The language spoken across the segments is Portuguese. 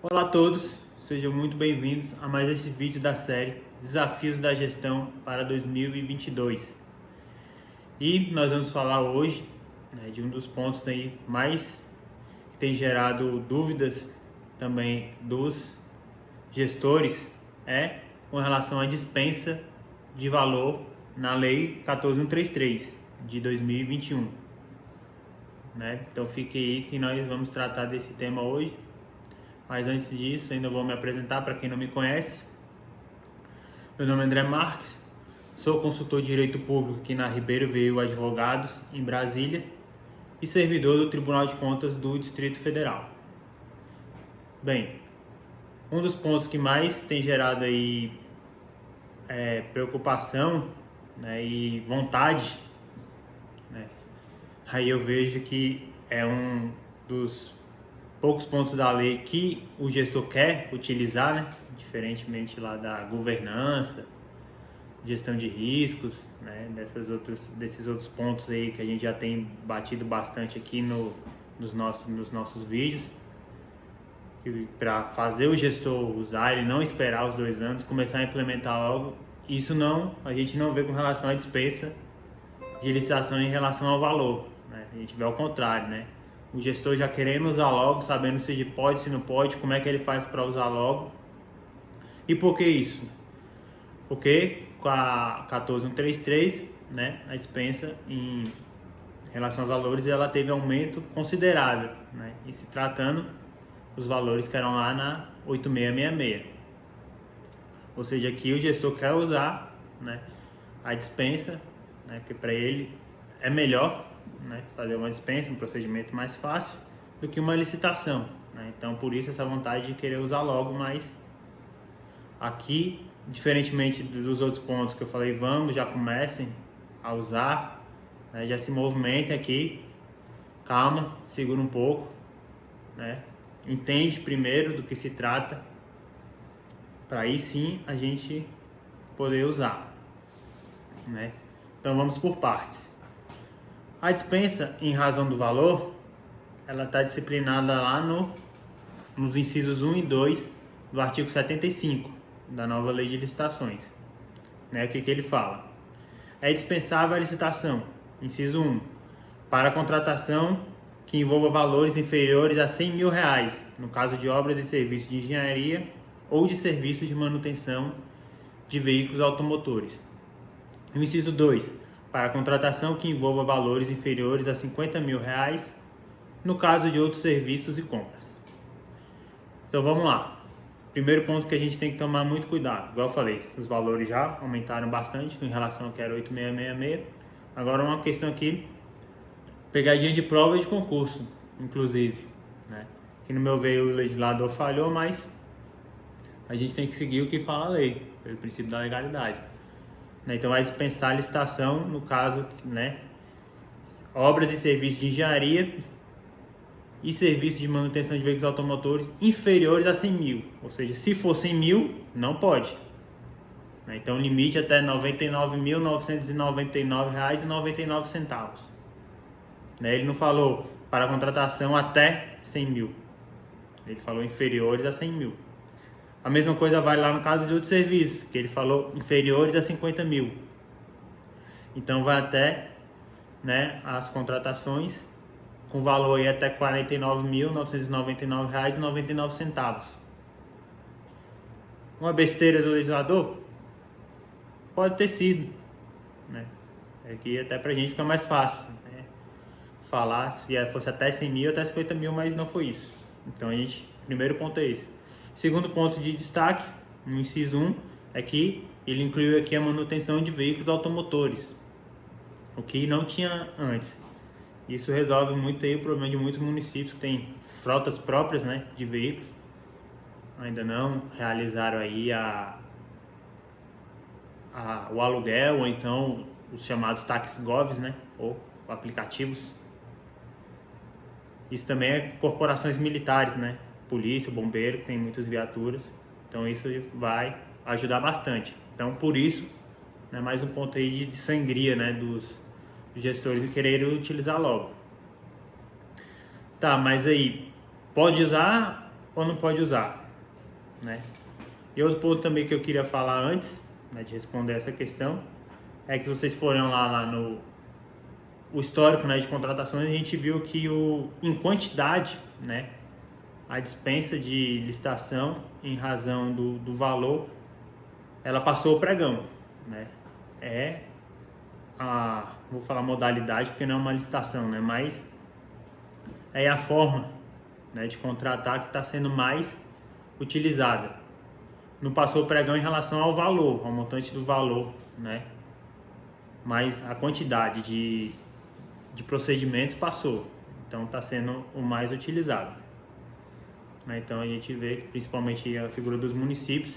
Olá a todos, sejam muito bem-vindos a mais esse vídeo da série Desafios da Gestão para 2022. E nós vamos falar hoje, de um dos pontos aí mais que tem gerado dúvidas também dos gestores, com relação à dispensa de valor na Lei 14.133 de 2021. Então fique aí que nós vamos tratar desse tema hoje. Mas antes disso, ainda vou me apresentar para quem não me conhece. Meu nome é André Marques, sou consultor de Direito Público aqui na Ribeiro Veio Advogados, em Brasília, e servidor do Tribunal de Contas do Distrito Federal. Bem, um dos pontos que mais tem gerado aí preocupação, e vontade, aí eu vejo que é um dos poucos pontos da lei que o gestor quer utilizar, diferentemente lá da governança, gestão de riscos, desses outros pontos aí que a gente já tem batido bastante aqui nos nossos vídeos, para fazer o gestor usar, ele não esperar os 2 anos, começar a implementar logo. Isso a gente não vê com relação à dispensa de licitação em relação ao valor, a gente vê ao contrário, o gestor já querendo usar logo, sabendo se pode, se não pode, como é que ele faz para usar logo. E por que isso? Porque com a 14.133, a dispensa em relação aos valores, ela teve aumento considerável, e se tratando os valores que eram lá na 8666. Ou seja, aqui o gestor quer usar, a dispensa, porque para ele é melhor, fazer uma dispensa, um procedimento mais fácil do que uma licitação, Então, por isso essa vontade de querer usar logo, mas aqui, diferentemente dos outros pontos que eu falei, já comecem a usar, já se movimentem aqui, calma, segura um pouco, entende primeiro do que se trata, para aí sim a gente poder usar, Então vamos por partes. A dispensa em razão do valor, ela está disciplinada lá nos incisos 1 e 2 do artigo 75 da nova lei de licitações. O que ele fala? É dispensável a licitação, inciso 1, para contratação que envolva valores inferiores a R$100 mil, no caso de obras e serviços de engenharia ou de serviços de manutenção de veículos automotores. O inciso 2, para contratação que envolva valores inferiores a R$50 mil, no caso de outros serviços e compras. Então vamos lá. Primeiro ponto que a gente tem que tomar muito cuidado. Igual eu falei, os valores já aumentaram bastante em relação ao que era 8666. Agora uma questão aqui, pegadinha de prova de concurso, inclusive. Que no meu ver o legislador falhou, mas a gente tem que seguir o que fala a lei, pelo princípio da legalidade. Então vai dispensar a licitação, no caso, obras e serviços de engenharia e serviços de manutenção de veículos automotores inferiores a 100 mil. Ou seja, se for 100 mil, não pode. Então o limite é até R$ 99.999,99. Ele não falou para contratação até 100 mil. Ele falou inferiores a 100 mil. A mesma coisa vale lá no caso de outros serviços, que ele falou inferiores a 50 mil. Então vai até as contratações com valor aí até R$ 49.999,99. Uma besteira do legislador? Pode ter sido. É que até pra gente fica mais fácil falar se fosse até 100 mil, até 50 mil, mas não foi isso. Então primeiro ponto é esse. Segundo ponto de destaque, no inciso 1, é que ele incluiu aqui a manutenção de veículos automotores, o que não tinha antes. Isso resolve muito aí o problema de muitos municípios que têm frotas próprias, de veículos. Ainda não realizaram aí o aluguel, ou então os chamados táxis govs, ou aplicativos. Isso também é corporações militares, polícia, bombeiro, que tem muitas viaturas. Então isso vai ajudar bastante. Então por isso, mais um ponto aí de sangria, dos gestores e quererem utilizar logo. Tá, mas aí, pode usar ou não pode usar, né? E outro ponto também que eu queria falar antes, né, de responder essa questão, é que se vocês forem lá no o histórico, né, de contratações, a gente viu que em quantidade, né, a dispensa de licitação, em razão do valor, ela passou o pregão, né? Vou falar modalidade porque não é uma licitação, né? Mas é a forma, né, de contratar que está sendo mais utilizada. Não passou o pregão em relação ao valor, ao montante do valor, né? Mas a quantidade de procedimentos passou. Então está sendo o mais utilizado. Então a gente vê que principalmente a figura dos municípios,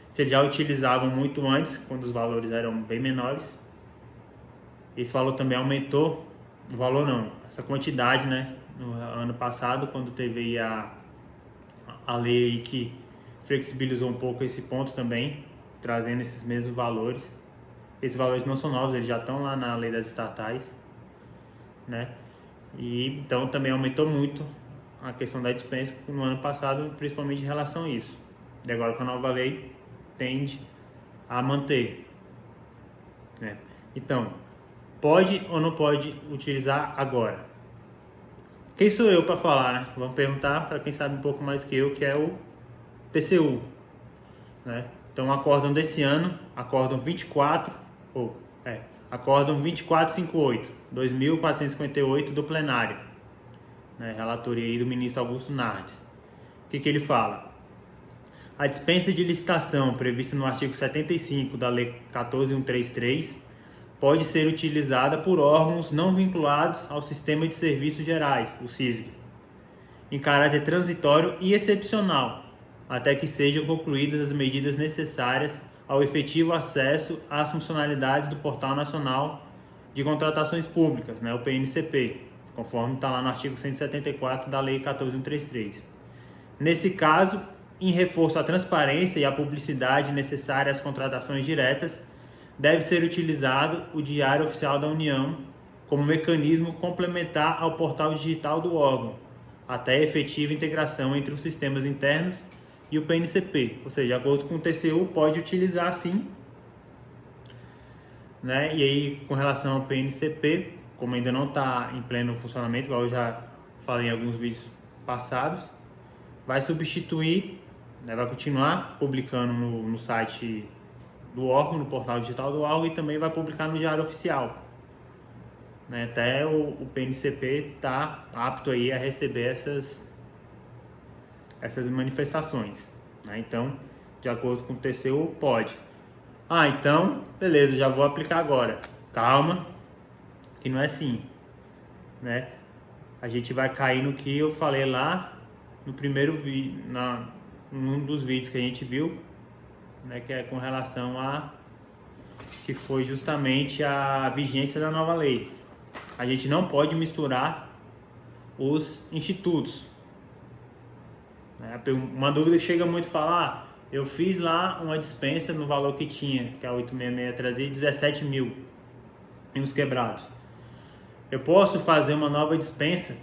se eles já utilizavam muito antes, quando os valores eram bem menores, esse valor também aumentou, o valor não, essa quantidade, né? No ano passado, quando teve aí a lei aí que flexibilizou um pouco esse ponto também, trazendo esses mesmos valores. Esses valores não são novos, eles já estão lá na lei das estatais, né? E então também aumentou muito a questão da dispensa no ano passado, principalmente em relação a isso. E agora com a nova lei tende a manter, né? Então, pode ou não pode utilizar agora? Quem sou eu para falar, né? Vamos perguntar para quem sabe um pouco mais que eu, que é o TCU, né? Então, acórdão desse ano, acórdão 2458, 2458 do plenário, né? Relatoria aí do ministro Augusto Nardes. O que ele fala? A dispensa de licitação prevista no artigo 75 da Lei 14.133 pode ser utilizada por órgãos não vinculados ao Sistema de Serviços Gerais, o SISG, em caráter transitório e excepcional, até que sejam concluídas as medidas necessárias ao efetivo acesso às funcionalidades do Portal Nacional de Contratações Públicas, né, o PNCP, conforme está lá no artigo 174 da Lei 14.133. Nesse caso, em reforço à transparência e à publicidade necessária às contratações diretas, deve ser utilizado o Diário Oficial da União como mecanismo complementar ao portal digital do órgão, até a efetiva integração entre os sistemas internos e o PNCP. Ou seja, de acordo com o TCU, pode utilizar sim, né? E aí, com relação ao PNCP, como ainda não está em pleno funcionamento, igual eu já falei em alguns vídeos passados, vai substituir, né, vai continuar publicando no site do órgão, no portal digital do órgão, e também vai publicar no Diário Oficial, né? Até o PNCP está apto aí a receber essas manifestações, né? Então, de acordo com o TCU, pode. Então, beleza, já vou aplicar agora. Calma, que não é assim, né? A gente vai cair no que eu falei lá no primeiro vídeo, num dos vídeos que a gente viu, né, que é com relação que foi justamente a vigência da nova lei. A gente não pode misturar os institutos, né? Uma dúvida que chega muito a falar, eu fiz lá uma dispensa no valor que tinha, que a 866 trazia 17 mil em uns quebrados. Eu posso fazer uma nova dispensa,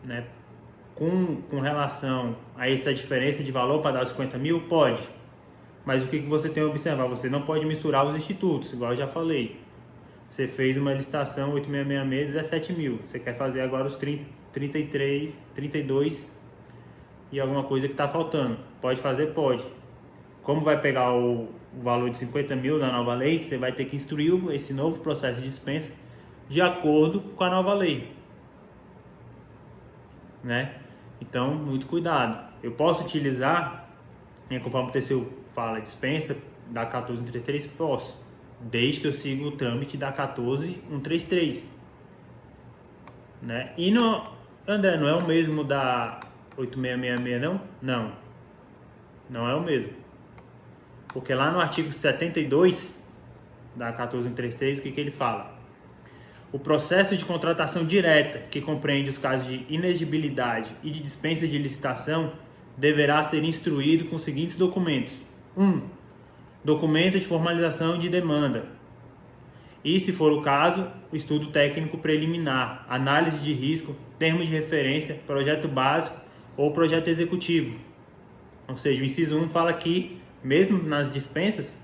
né, com relação a essa diferença de valor para dar os 50 mil? Pode. Mas o que você tem que observar? Você não pode misturar os institutos, igual eu já falei. Você fez uma licitação 8666, 17 mil. Você quer fazer agora os 33, 32 e alguma coisa que está faltando. Pode fazer? Pode. Como vai pegar o valor de 50 mil da nova lei, você vai ter que instruir esse novo processo de dispensa de acordo com a nova lei, né? Então, muito cuidado. Eu posso utilizar, conforme o TCU fala, dispensa da 14.133, posso, desde que eu siga o trâmite da 14.133, né? E André, não é o mesmo da 8666 não? Não é o mesmo, porque lá no artigo 72 da 14.133, o que ele fala? O processo de contratação direta, que compreende os casos de inexigibilidade e de dispensa de licitação, deverá ser instruído com os seguintes documentos. 1. Documento de formalização de demanda. E, se for o caso, o estudo técnico preliminar, análise de risco, termos de referência, projeto básico ou projeto executivo. Ou seja, o inciso 1 fala que, mesmo nas dispensas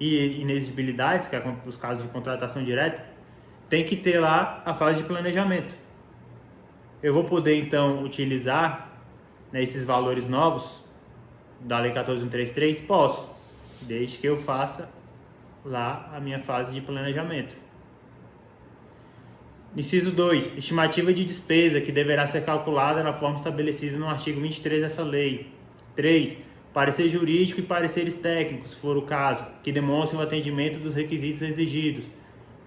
e inexigibilidades, que é os casos de contratação direta, tem que ter lá a fase de planejamento. Eu vou poder, então, utilizar, né, esses valores novos da Lei 14.133? Posso, desde que eu faça lá a minha fase de planejamento. Inciso 2. Estimativa de despesa que deverá ser calculada na forma estabelecida no artigo 23 dessa lei. 3. Parecer jurídico e pareceres técnicos, se for o caso, que demonstrem o atendimento dos requisitos exigidos.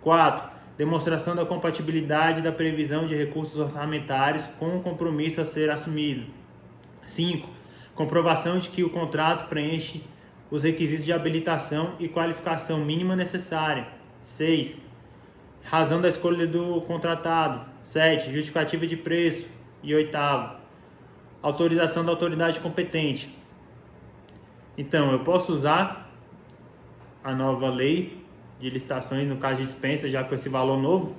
4. Demonstração da compatibilidade da previsão de recursos orçamentários com o compromisso a ser assumido. 5. Comprovação de que o contrato preenche os requisitos de habilitação e qualificação mínima necessária. 6. Razão da escolha do contratado. 7. Justificativa de preço. E 8. Autorização da autoridade competente. Então, eu posso usar a nova lei de licitações no caso de dispensa, já com esse valor novo,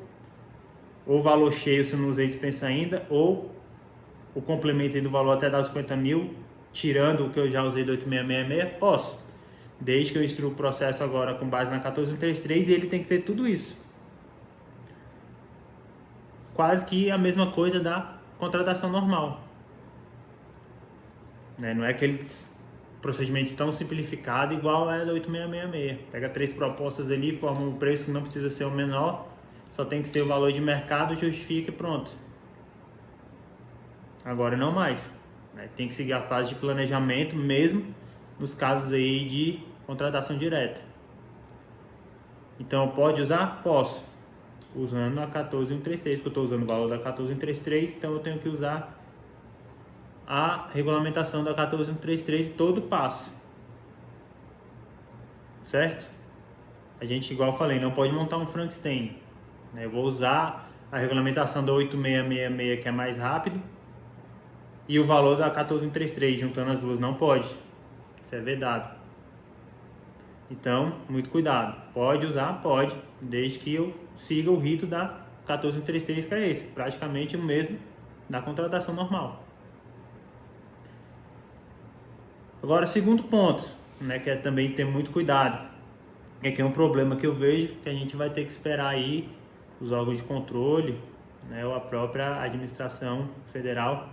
ou valor cheio se eu não usei dispensa ainda, ou o complemento aí do valor até dar 50 mil, tirando o que eu já usei do 8666, posso. Desde que eu instruo o processo agora com base na 14.133 e ele tem que ter tudo isso. Quase que a mesma coisa da contratação normal. Né? Não é aquele procedimento tão simplificado igual é do 8666. Pega 3 propostas ali, forma um preço que não precisa ser o menor, só tem que ser o valor de mercado, justifica e pronto. Agora não mais. Né? Tem que seguir a fase de planejamento mesmo nos casos aí de contratação direta. Então pode usar? Posso. Usando a 14.133, porque eu estou usando o valor da 14.133, então eu tenho que usar a regulamentação da 14.133 e todo passo. Certo? A gente, igual eu falei, não pode montar um Frankenstein. Né? Eu vou usar a regulamentação da 8666, que é mais rápido, e o valor da 14.133, juntando as duas, não pode. Isso é vedado. Então, muito cuidado. Pode usar? Pode, desde que eu siga o rito da 14.133, que é esse, praticamente o mesmo da contratação normal. Agora, segundo ponto, né, que é também ter muito cuidado, é que é um problema que eu vejo que a gente vai ter que esperar aí os órgãos de controle, né, ou a própria administração federal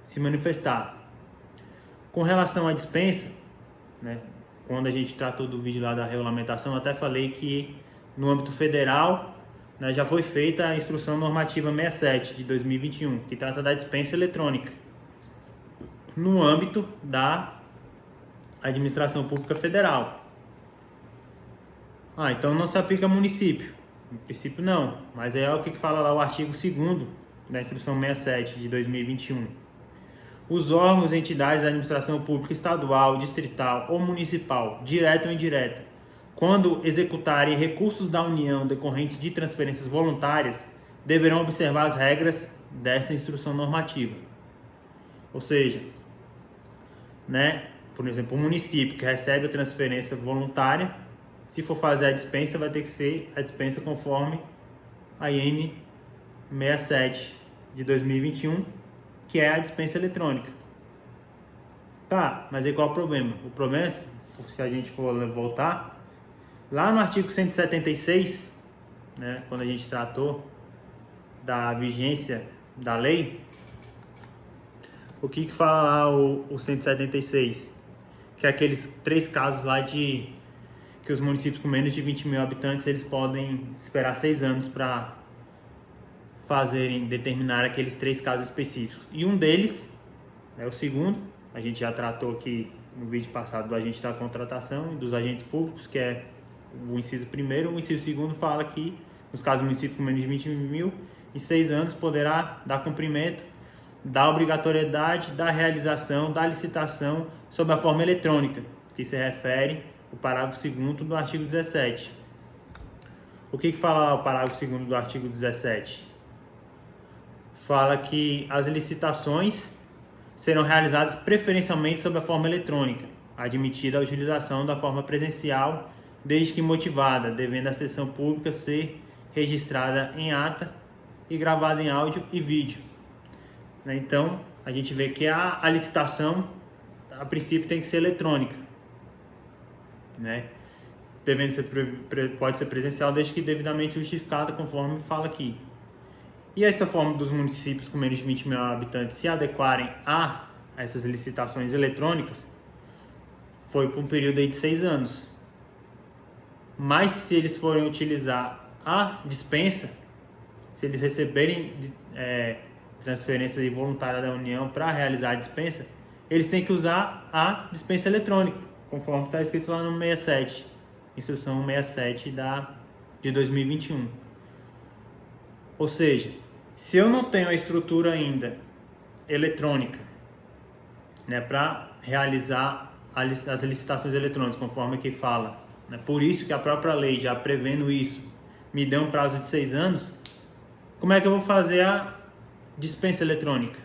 se manifestar. Com relação à dispensa, né, quando a gente tratou do vídeo lá da regulamentação, eu até falei que no âmbito federal, né, já foi feita a Instrução Normativa 67 de 2021, que trata da dispensa eletrônica, no âmbito da administração pública federal. Então não se aplica a município. No princípio não, mas é o que fala lá o artigo 2º da Instrução 67 de 2021. Os órgãos e entidades da administração pública estadual, distrital ou municipal, direta ou indireta, quando executarem recursos da União decorrentes de transferências voluntárias, deverão observar as regras desta instrução normativa. Ou seja, né, por exemplo, o município que recebe a transferência voluntária, se for fazer a dispensa, vai ter que ser a dispensa conforme a IN 67 de 2021, que é a dispensa eletrônica. Tá, mas aí qual é o problema? O problema é, se a gente for voltar, lá no artigo 176, né, quando a gente tratou da vigência da lei, o que fala lá o 176? Que é aqueles 3 casos lá de que os municípios com menos de 20 mil habitantes, eles podem esperar 6 anos para determinar aqueles 3 casos específicos. E um deles é o segundo, a gente já tratou aqui no vídeo passado do agente da contratação e dos agentes públicos, que é o inciso 1º. O inciso 2º fala que, nos casos do município com menos de 20 mil, em 6 anos poderá dar cumprimento da obrigatoriedade da realização da licitação sob a forma eletrônica, que se refere ao parágrafo 2º do artigo 17. O que fala lá o parágrafo 2º do artigo 17? Fala que as licitações serão realizadas preferencialmente sob a forma eletrônica, admitida a utilização da forma presencial, desde que motivada, devendo a sessão pública ser registrada em ata e gravada em áudio e vídeo. Então, a gente vê que a licitação, a princípio tem que ser eletrônica, né? Devendo ser, pode ser presencial desde que devidamente justificada, conforme fala aqui. E essa forma dos municípios com menos de 20 mil habitantes se adequarem a essas licitações eletrônicas foi por um período aí de 6 anos. Mas se eles forem utilizar a dispensa, se eles receberem transferência voluntária da União para realizar a dispensa, eles têm que usar a dispensa eletrônica, conforme está escrito lá no 67, instrução 67 de 2021. Ou seja, se eu não tenho a estrutura ainda eletrônica, né, para realizar as licitações eletrônicas, conforme aqui fala, né, por isso que a própria lei, já prevendo isso, me deu um prazo de 6 anos, como é que eu vou fazer a dispensa eletrônica?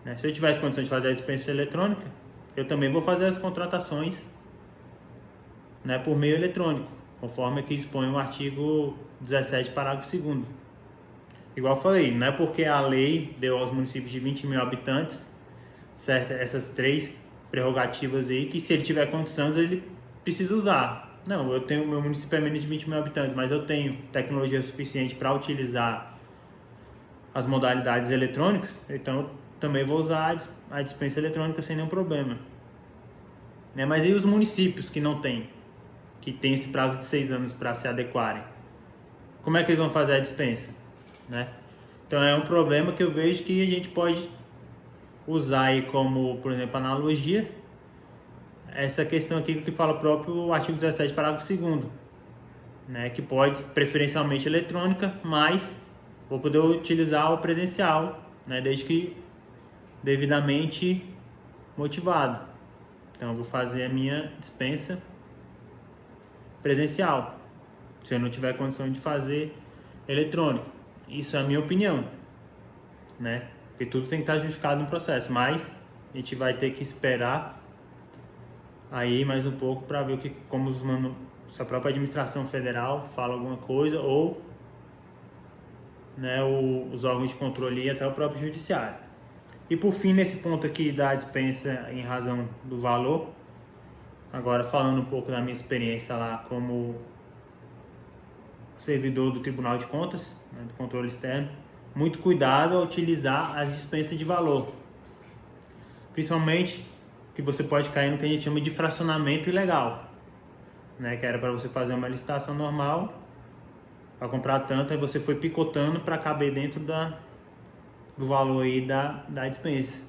Né, se eu tivesse condição de fazer a dispensa eletrônica, eu também vou fazer as contratações, né, por meio eletrônico, conforme aqui dispõe o artigo 17, parágrafo 2º. Igual eu falei, não é porque a lei deu aos municípios de 20 mil habitantes, certo, essas 3 prerrogativas aí, que se ele tiver condições, ele precisa usar. Não, meu município é menos de 20 mil habitantes, mas eu tenho tecnologia suficiente para utilizar as modalidades eletrônicas, então eu também vou usar a dispensa eletrônica sem nenhum problema. Né? Mas e os municípios que não têm, que tem esse prazo de 6 anos para se adequarem? Como é que eles vão fazer a dispensa? Né? Então é um problema que eu vejo que a gente pode usar aí como, por exemplo, analogia, essa questão aqui do que fala o próprio artigo 17, parágrafo 2º, né? Que pode, preferencialmente eletrônica, mas vou poder utilizar o presencial, né? Desde que devidamente motivado. Então eu vou fazer a minha dispensa presencial, se eu não tiver condição de fazer eletrônico. Isso é a minha opinião, né? Porque tudo tem que estar justificado no processo, mas a gente vai ter que esperar aí mais um pouco para ver se a própria administração federal fala alguma coisa ou, né, os órgãos de controle e até o próprio judiciário. E por fim, nesse ponto aqui da dispensa em razão do valor, agora falando um pouco da minha experiência lá como servidor do Tribunal de Contas, né, do controle externo, muito cuidado ao utilizar as dispensas de valor, principalmente que você pode cair no que a gente chama de fracionamento ilegal, né, que era para você fazer uma licitação normal para comprar tanto, aí você foi picotando para caber dentro do valor aí da dispensa.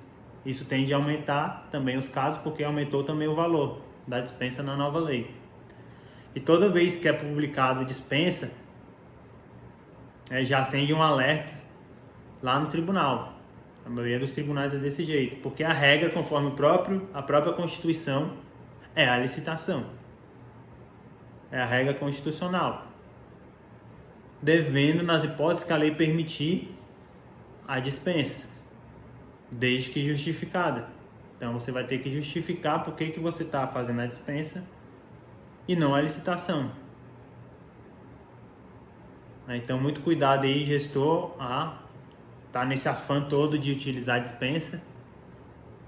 Isso tende a aumentar também os casos, porque aumentou também o valor da dispensa na nova lei. E toda vez que é publicado dispensa, já acende um alerta lá no tribunal. A maioria dos tribunais é desse jeito, porque a regra, conforme a própria Constituição, é a licitação. É a regra constitucional. Devendo, nas hipóteses que a lei permitir, a dispensa, desde que justificada. Então você vai ter que justificar por que você está fazendo a dispensa e não a licitação. Então muito cuidado aí, gestor, tá nesse afã todo de utilizar a dispensa.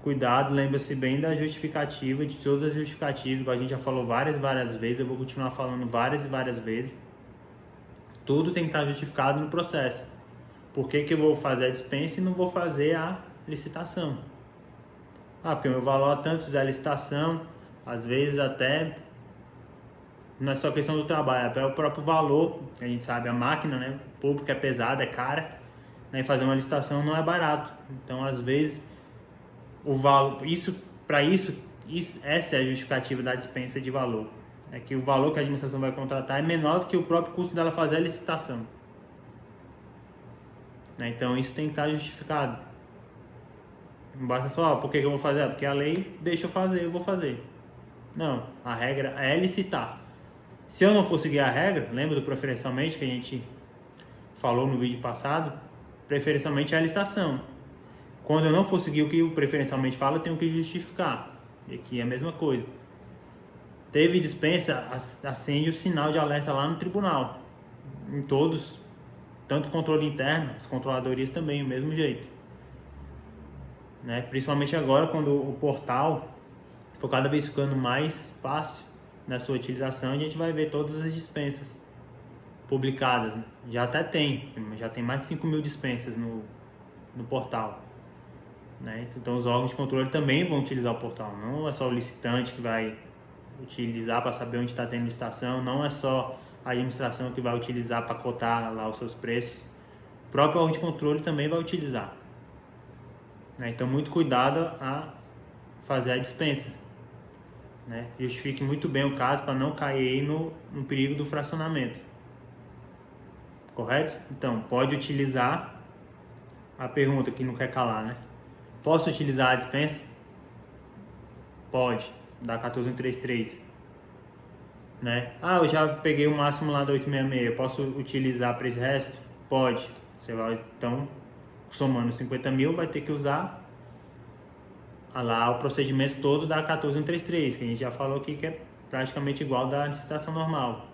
Cuidado, lembra-se bem da justificativa, de todas as justificativas, igual a gente já falou várias vezes, eu vou continuar falando várias e várias vezes. Tudo tem que estar justificado no processo. Por que eu vou fazer a dispensa e não vou fazer a licitação? Porque o meu valor é tanto, se fizer a licitação, às vezes até não é só questão do trabalho, até o próprio valor, a gente sabe, a máquina, né, pública é pesada, é cara, né, e fazer uma licitação não é barato. Então, às vezes, o valor, essa é a justificativa da dispensa de valor. É que o valor que a administração vai contratar é menor do que o próprio custo dela fazer a licitação. Então isso tem que estar justificado. Não basta só, por que eu vou fazer? Porque a lei deixa eu fazer, eu vou fazer. Não, a regra é licitar. Se eu não for seguir a regra, lembra do preferencialmente que a gente falou no vídeo passado? Preferencialmente é a licitação. Quando eu não for seguir o que o preferencialmente fala, eu tenho que justificar. E aqui é a mesma coisa. Teve dispensa, acende o sinal de alerta lá no tribunal. Em todos, tanto controle interno, as controladorias também, o mesmo jeito. né? Principalmente agora, quando o portal for cada vez ficando mais fácil na sua utilização, a gente vai ver todas as dispensas publicadas, né? Já tem mais de 5 mil dispensas no portal, né? Então os órgãos de controle também vão utilizar o portal, não é só o licitante que vai utilizar para saber onde está tendo licitação, não é só a administração que vai utilizar para cotar lá os seus preços, o próprio órgão de controle também vai utilizar, né? Então muito cuidado a fazer a dispensa, né? Justifique muito bem o caso para não cair no perigo do fracionamento, correto? Então pode utilizar. A pergunta que não quer calar, né? Posso utilizar a dispensa? Pode, da 14133, né? Ah, eu já peguei o máximo lá da 866, eu posso utilizar para esse resto? Pode. Você vai, então, somando 50 mil, vai ter que usar lá o procedimento todo da 14133, que a gente já falou aqui que é praticamente igual da licitação normal,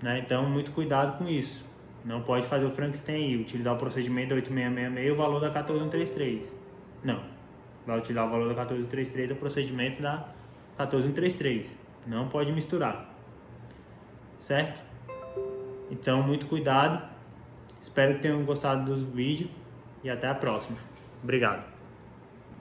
né? Então, muito cuidado com isso. Não pode fazer o Frankenstein e utilizar o procedimento da 8666 e o valor da 14133. Não. Vai utilizar o valor da 14133 o procedimento da 14133. Não pode misturar. Certo? Então, muito cuidado. Espero que tenham gostado dos vídeos e até a próxima. Obrigado.